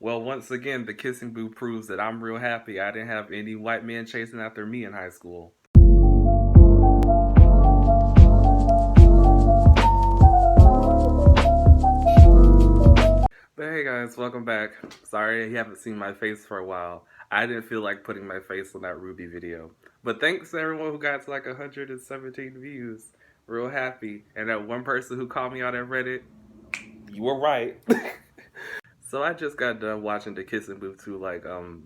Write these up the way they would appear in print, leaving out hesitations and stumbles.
Well, once again, the kissing booth proves that I'm real happy I didn't have any white men chasing after me in high school. But hey guys, welcome back. Sorry you haven't seen my face for a while. I didn't feel like putting my face on that Ruby video. But thanks to everyone who got to like 117 views. Real happy. And that one person who called me out at Reddit, you were right. So I just got done watching the Kissing Booth 2 like 10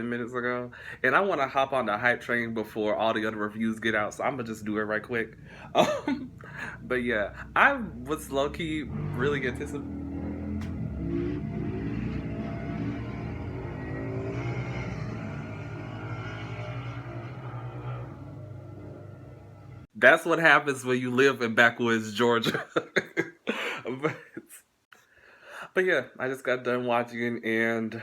minutes ago. And I want to hop on the hype train before all the other reviews get out. So I'm going to just do it right quick. Um, but yeah, I was low-key really anticipating. That's what happens when you live in backwoods Georgia. but, but yeah, I just got done watching and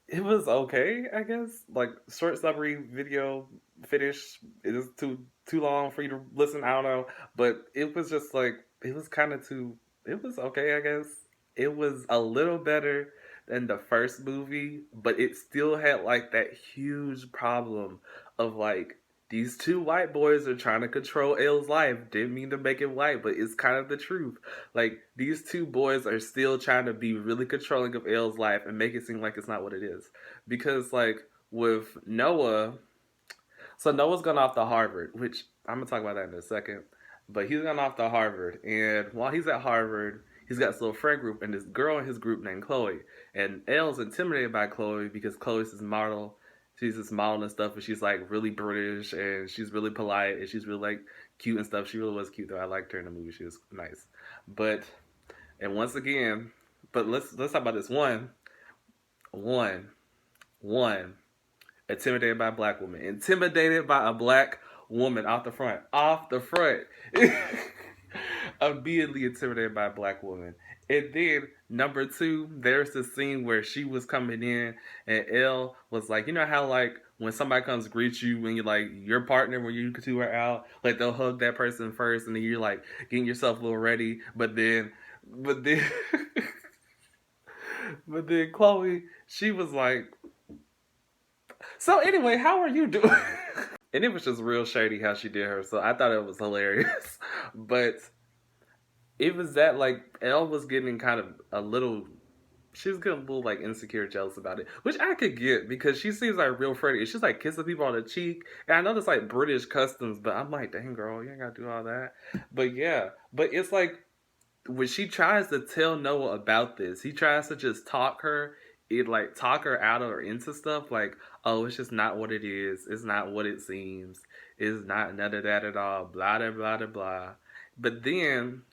it was okay, I guess. Like short summary video finish. It is too long for you to listen. I don't know, but it was just like it was kind of too. It was okay, I guess. It was a little better than the first movie, but it still had like that huge problem of like these two white boys are trying to control L's life. Didn't mean to make it white, but it's kind of the truth. Like these two boys are still trying to be really controlling of L's life and make it seem like it's not what it is. Because like with Noah, so Noah's gone off to Harvard, which I'm gonna talk about that in a second. But he's gone off to Harvard, and while he's at Harvard, he's got this little friend group and this girl in his group named Chloe. And L's intimidated by Chloe because Chloe's this model. She's this model and stuff, and she's like really British and she's really polite and she's really like cute and stuff. She really was cute though. I liked her in the movie. She was nice. But and once again, but let's talk about this one, one intimidated by a black woman, intimidated by a black woman off the front, immediately intimidated by a black woman. And then number two, there's the scene where she was coming in and L was like, you know how like when somebody comes greet you when you're like your partner when you two are out, like they'll hug that person first and then you're like getting yourself a little ready, but then but then Chloe, she was like, so anyway, how are you doing? And it was just real shady how she did her. So I thought it was hilarious. But it was that like Elle was getting kind of a little, she was getting a little like insecure, jealous about it, which I could get because she seems like real friendly. She's like kissing people on the cheek, and I know that's like British customs, but I'm like, dang girl, you ain't gotta do all that. But yeah, but it's like when she tries to tell Noah about this, he tries to just talk her out or into stuff like, oh, it's just not what it is. It's not what it seems. It's not none of that at all. Blah, blah, blah, blah, blah. But then,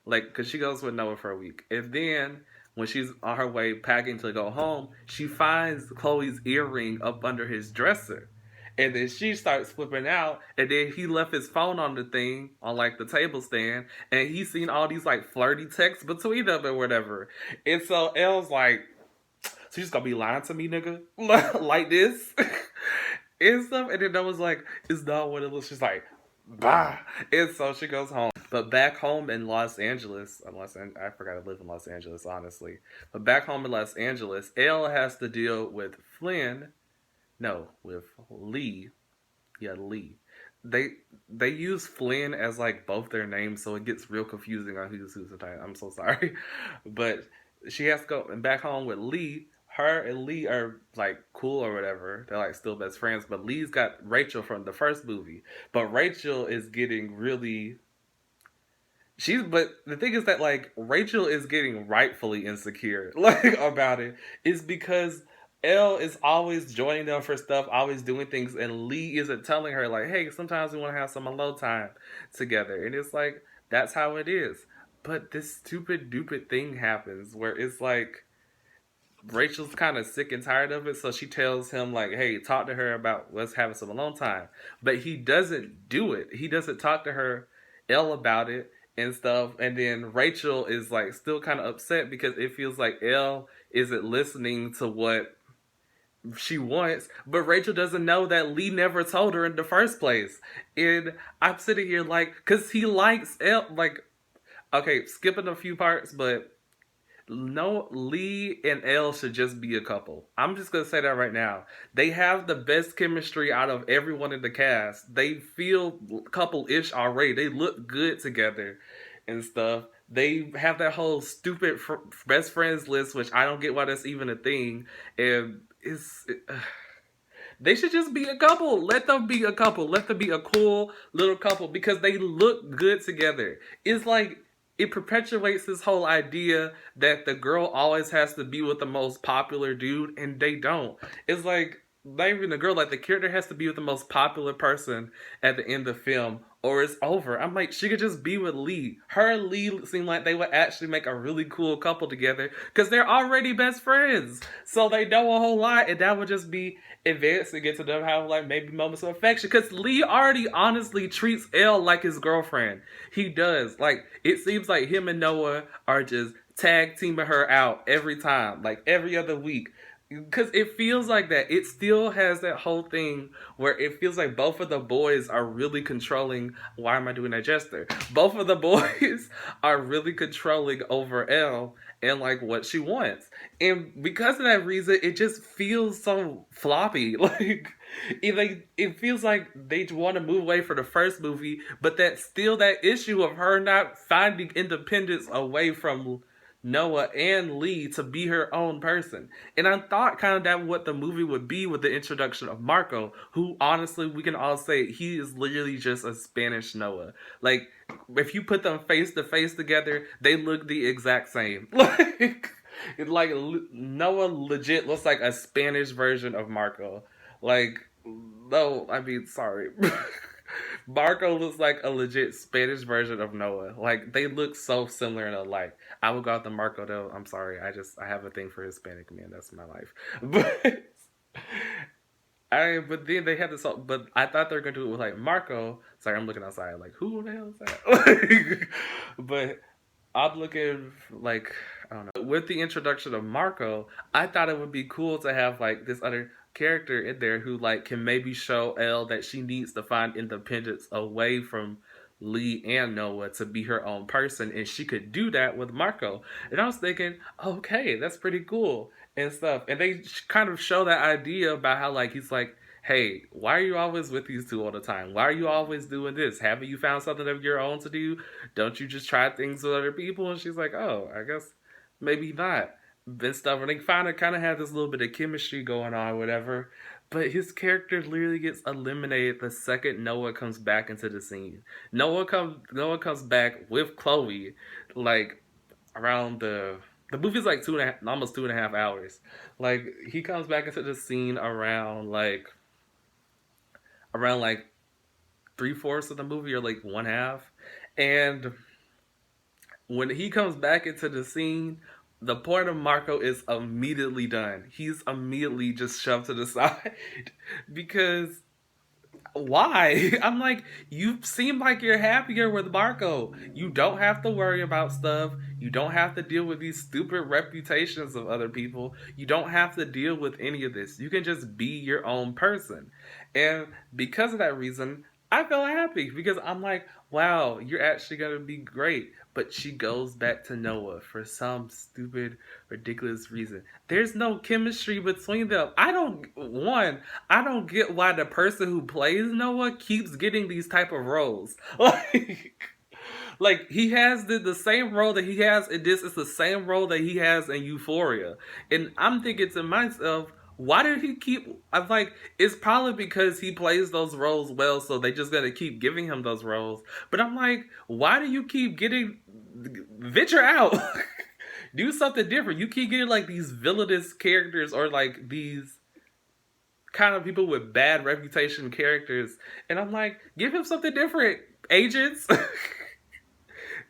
like, because she goes with Noah for a week. And then, when she's on her way packing to go home, she finds Chloe's earring up under his dresser. And then she starts flipping out, and then he left his phone on the thing, on like the table stand, and he's seen all these like flirty texts between them and whatever. And so Elle's like, so you just gonna be lying to me, nigga? Like this? And stuff. And then I was like, it's not what it looks. She's like, bah. And so she goes home. But back home in Los Angeles, I forgot to live in Los Angeles, honestly. But back home in Los Angeles, Elle has to deal with with Lee. Yeah, Lee. They use Flynn as like both their names, so it gets real confusing on who's sometimes. I'm so sorry. But she has to go back home with Lee. Her and Lee are like cool or whatever. They're like still best friends. But Lee's got Rachel from the first movie. But Rachel is getting really but the thing is that like Rachel is getting rightfully insecure like about it. It's because Elle is always joining them for stuff, always doing things, and Lee isn't telling her like, hey, sometimes we want to have some alone time together. And it's like that's how it is. But this stupid thing happens where it's like Rachel's kind of sick and tired of it, so she tells him like, "Hey, talk to her about let's have some alone time." But he doesn't do it. He doesn't talk to her, Elle, about it and stuff. And then Rachel is like still kind of upset because it feels like Elle isn't listening to what she wants, but Rachel doesn't know that Lee never told her in the first place. And I'm sitting here like, cause he likes Elle, like, okay, skipping a few parts, but No, Lee and Elle should just be a couple. I'm just gonna say that right now. They have the best chemistry out of everyone in the cast. They feel couple-ish already. They look good together and stuff. They have that whole stupid best friends list, which I don't get why that's even a thing. And they should just be a couple. Let them be a couple. Let them be a cool little couple because they look good together. It's like it perpetuates this whole idea that the girl always has to be with the most popular dude, and they don't. It's like not even the girl, like the character has to be with the most popular person at the end of the film, or it's over. I'm like, she could just be with Lee. Her and Lee seem like they would actually make a really cool couple together because they're already best friends. So they know a whole lot, and that would just be advanced to get to them have like maybe moments of affection. Because Lee already honestly treats Elle like his girlfriend. He does. Like it seems like him and Noah are just tag teaming her out every time, like every other week. Because it feels like that. It still has that whole thing where it feels like both of the boys are really controlling. Why am I doing that gesture? Both of the boys are really controlling over Elle and like what she wants. And because of that reason, it just feels so floppy. It feels like they want to move away from the first movie, but that's still that issue of her not finding independence away from Noah and Lee to be her own person. And I thought kind of that what the movie would be with the introduction of Marco, who honestly we can all say he is literally just a Spanish Noah. Like if you put them face to face together, they look the exact same. Like Noah legit looks like a Spanish version of Marco. Like no, I mean sorry. Marco looks like a legit Spanish version of Noah. Like they look so similar and alike. I would go out to Marco though. I'm sorry. I have a thing for Hispanic men. That's my life. But then they had this. But I thought they were gonna do it with like Marco. Sorry, I'm looking outside. Like who the hell is that? But I'm looking like I don't know. With the introduction of Marco, I thought it would be cool to have like this other character in there who like can maybe show Elle that she needs to find independence away from Lee and Noah to be her own person, and she could do that with Marco. And I was thinking, okay, that's pretty cool and stuff. And they kind of show that idea about how like he's like, hey, why are you always with these two all the time? Why are you always doing this? Haven't you found something of your own to do? Don't you just try things with other people? And she's like, oh, I guess maybe not. And stuff. And they kind of have this little bit of chemistry going on, whatever. But his character literally gets eliminated the second Noah comes back into the scene. Noah comes back with Chloe, like around the movie's like almost 2.5 hours. Like he comes back into the scene around like 3/4 of the movie or like one half, and when he comes back into the scene, the point of Marco is immediately done. He's immediately just shoved to the side because why? I'm like, you seem like you're happier with Marco. You don't have to worry about stuff. You don't have to deal with these stupid reputations of other people. You don't have to deal with any of this. You can just be your own person. And because of that reason, I feel happy because I'm like, wow, you're actually going to be great. But she goes back to Noah for some stupid, ridiculous reason. There's no chemistry between them. I don't get why the person who plays Noah keeps getting these type of roles. Like he has the same role that he has in this. It's the same role that he has in Euphoria. And I'm thinking to myself, why did he keep? I'm like, it's probably because he plays those roles well, so they just gotta keep giving him those roles. But I'm like, why do you keep getting venture out? Do something different. You keep getting like these villainous characters or like these kind of people with bad reputation characters, and I'm like, give him something different, agents.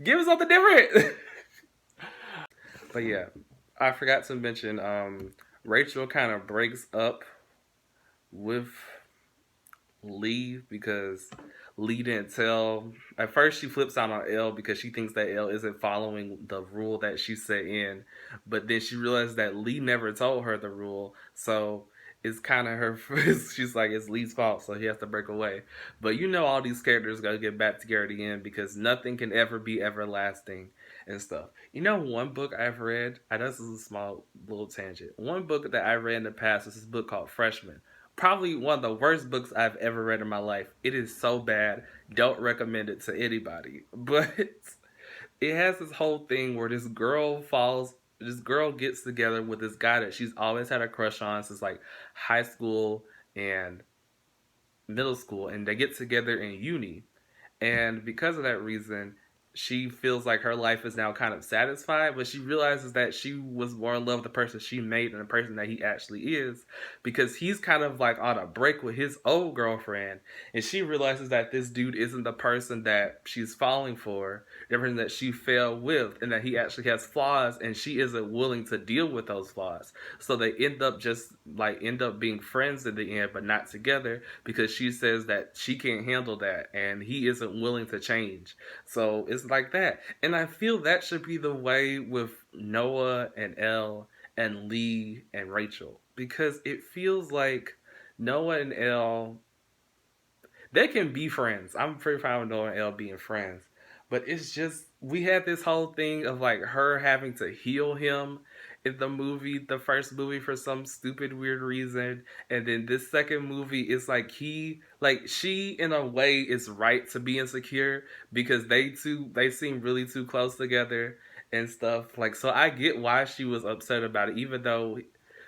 Give him something different. But yeah, I forgot to mention Rachel kind of breaks up with Lee because Lee didn't tell. At first, she flips out on Elle because she thinks that Elle isn't following the rule that she set in. But then she realizes that Lee never told her the rule. So it's kind of her. She's like, it's Lee's fault, so he has to break away. But you know, all these characters gotta get back together again because nothing can ever be everlasting. and stuff. You know, one book I've read, I know this is a small little tangent. One book that I read in the past was this book called Freshman. Probably one of the worst books I've ever read in my life. It is so bad. Don't recommend it to anybody. But it has this whole thing where this girl gets together with this guy that she's always had a crush on since like high school and middle school, and they get together in uni. And because of that reason, she feels like her life is now kind of satisfied, but she realizes that she was more in love with the person she made than the person that he actually is, because he's kind of like on a break with his old girlfriend. And she realizes that this dude isn't the person that she's falling for, the person that she fell with, and that he actually has flaws, and she isn't willing to deal with those flaws. So they end up being friends in the end, but not together, because she says that she can't handle that and he isn't willing to change. So it's like that. And I feel that should be the way with Noah and Elle and Lee and Rachel. Because it feels like Noah and Elle, they can be friends. I'm pretty fine with Noah and Elle being friends. But it's just, we had this whole thing of like her having to heal him in the first movie, for some stupid weird reason. And then this second movie is like she in a way is right to be insecure, because they seem really too close together and stuff. Like, so I get why she was upset about it, even though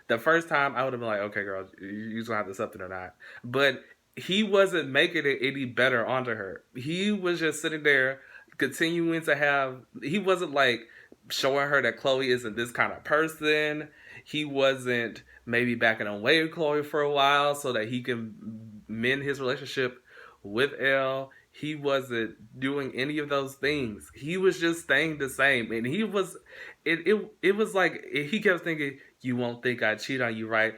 the first time I would have been like, okay, girl, you just gonna have to accept it or not. But he wasn't making it any better onto her. He was just sitting there continuing to have, he wasn't like showing her that Chloe isn't this kind of person. He wasn't maybe backing away with Chloe for a while so that he can mend his relationship with Elle. He wasn't doing any of those things. He was just staying the same. And it was like he kept thinking, you won't think I cheat on you, right?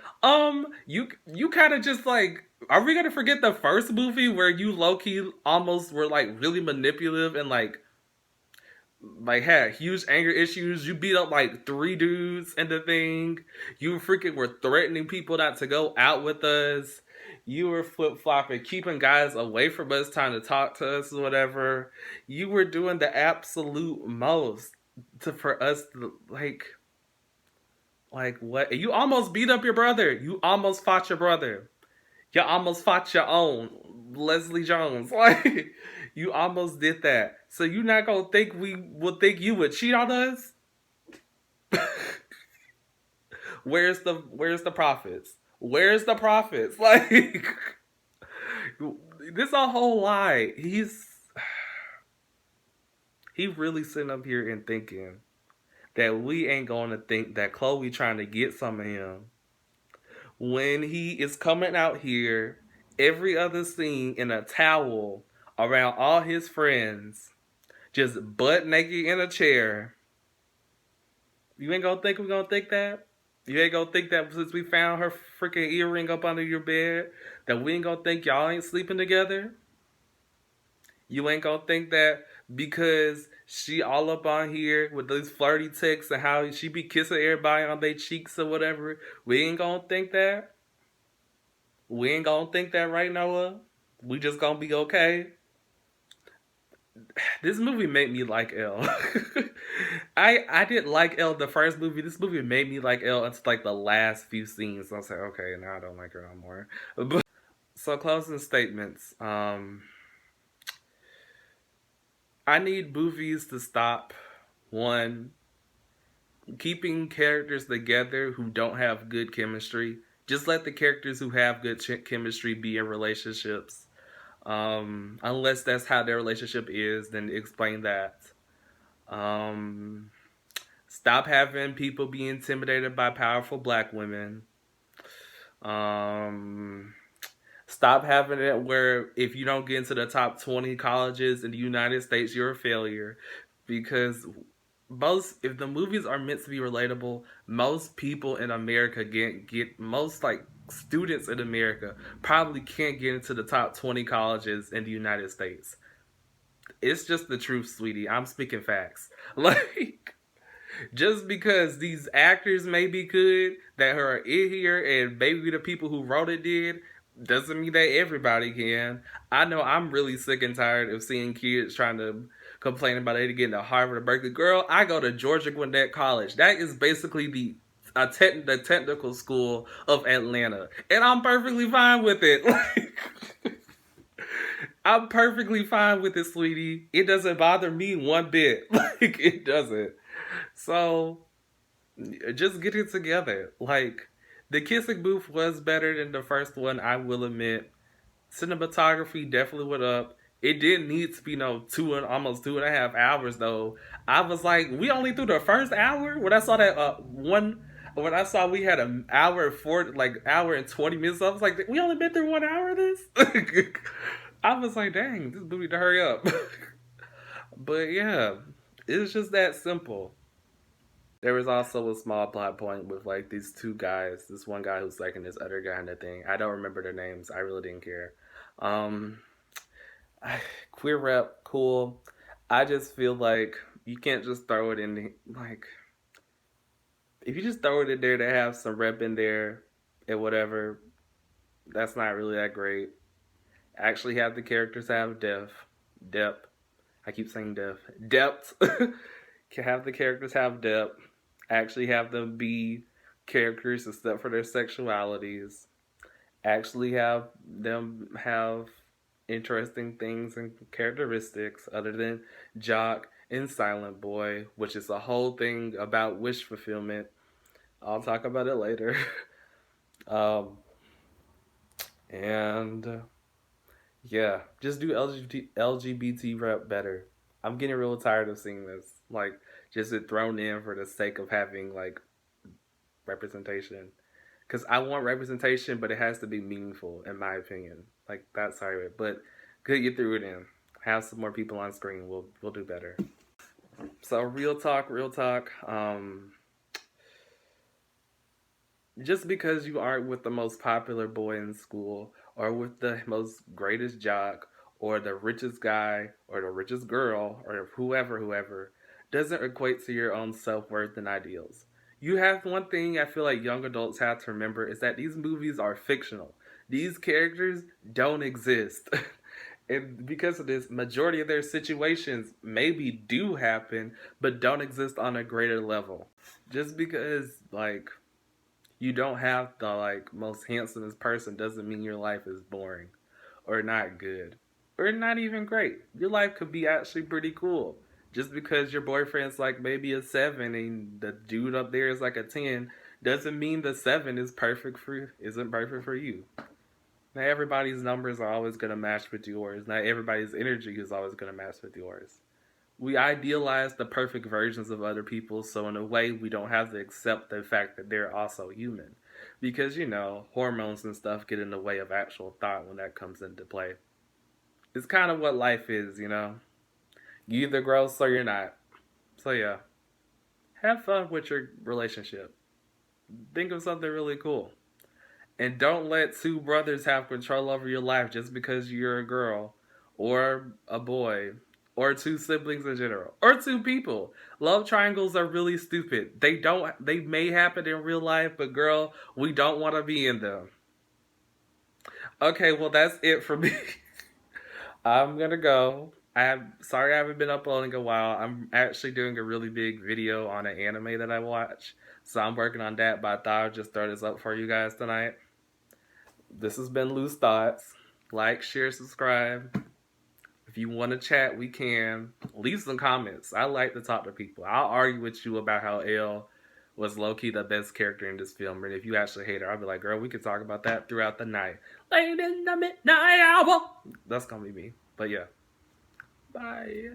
You kind of just like, are we gonna forget the first movie where you low key almost were like really manipulative and like had huge anger issues? You beat up like three dudes in the thing. You freaking were threatening people not to go out with us. You were flip flopping, keeping guys away from us, trying to talk to us or whatever. You were doing the absolute most for us to like what? You almost beat up your brother. You almost fought your brother. You almost fought your own Leslie Jones. Like, you almost did that. So you not gonna think we would think you would cheat on us? Where's the profits? Where's the profits? Like, this a whole lie. He really sitting up here and thinking that we ain't gonna think that Chloe trying to get some of him when he is coming out here every other scene in a towel around all his friends, just butt naked in a chair. You ain't gonna think we're gonna think that? You ain't gonna think that since we found her freaking earring up under your bed, that we ain't gonna think y'all ain't sleeping together? You ain't gonna think that because she all up on here with those flirty texts and how she be kissing everybody on their cheeks or whatever? We ain't gonna think that? We ain't gonna think that, right, Noah? We just gonna be okay? This movie made me like Elle. I didn't like Elle the first movie. This movie made me like Elle until like the last few scenes. I was like, okay, now I don't like her no more. But, so closing statements. I need movies to stop, one, keeping characters together who don't have good chemistry. Just let the characters who have good chemistry be in relationships. Unless that's how their relationship is, then explain that. Stop having people be intimidated by powerful black women. Stop having it where if you don't get into the top 20 colleges in the United States, you're a failure. Because if the movies are meant to be relatable, most people in America most like students in America probably can't get into the top 20 colleges in the United States. It's just the truth, sweetie. I'm speaking facts. Like, just because these actors may be good that are in here and maybe the people who wrote it did, doesn't mean that everybody can. I know I'm really sick and tired of seeing kids trying to complaining about they getting to Harvard or Berkeley. Girl, I go to Georgia Gwinnett College. That is basically the technical school of Atlanta, and I'm perfectly fine with it. Like, I'm perfectly fine with it, sweetie. It doesn't bother me one bit. Like, it doesn't. So just get it together. Like, the kissing booth was better than the first one, I will admit. Cinematography definitely went up. It didn't need to be no almost 2.5 hours though. I was like, we only through the first hour. When I saw that when I saw we had an hour and hour and 20 minutes, I was like, we only been through 1 hour of this. I was like, dang, this movie to hurry up. But yeah, it's just that simple. There was also a small plot point with like these two guys. This one guy who's like in this other guy in the thing. I don't remember their names. I really didn't care. Um, Queer rep, cool. I just feel like you can't just throw it in like if you just throw it in there to have some rep in there and whatever. That's not really that great. Actually, have the characters have depth. I keep saying depth. Can have the characters have depth. Actually, have them be characters except for their sexualities. Actually, have them have interesting things and characteristics other than Jock and Silent Boy, which is a whole thing about wish fulfillment. I'll talk about it later. um, and yeah, just do LGBT rep better. I'm getting real tired of seeing this. Like, just it thrown in for the sake of having like representation. Because I want representation, but it has to be meaningful, in my opinion. Like, that's how it. But good, you threw it in. Have some more people on screen. We'll do better. So real talk, real talk. Just because you aren't with the most popular boy in school, or with the most greatest jock, or the richest guy, or the richest girl, or whoever, doesn't equate to your own self worth and ideals. You have one thing I feel like young adults have to remember is that these movies are fictional. These characters don't exist. And because of this, majority of their situations maybe do happen, but don't exist on a greater level. Just because, like, you don't have the like most handsomest person doesn't mean your life is boring or not good or not even great. Your life could be actually pretty cool. Just because your boyfriend's like maybe a 7 and the dude up there is like a 10 doesn't mean the 7 isn't perfect for you. Not everybody's numbers are always going to match with yours. Not everybody's energy is always going to match with yours. We idealize the perfect versions of other people, so in a way, we don't have to accept the fact that they're also human. Because, hormones and stuff get in the way of actual thought when that comes into play. It's kind of what life is. You either gross or you're not. So, yeah. Have fun with your relationship. Think of something really cool. And don't let two brothers have control over your life just because you're a girl or a boy or two siblings in general or two people. Love triangles are really stupid. They may happen in real life, but girl, we don't want to be in them. Okay, well that's it for me. I'm gonna go. Sorry I haven't been uploading a while. I'm actually doing a really big video on an anime that I watch. So I'm working on that, but I thought I'd just throw this up for you guys tonight. This has been Loose Thoughts. Like, share, subscribe. If you want to chat, we can. Leave some comments. I like to talk to people. I'll argue with you about how Elle was low-key the best character in this film. And if you actually hate her, I'll be like, girl, we can talk about that throughout the night. Late in the midnight hour. That's going to be me. But yeah. Bye.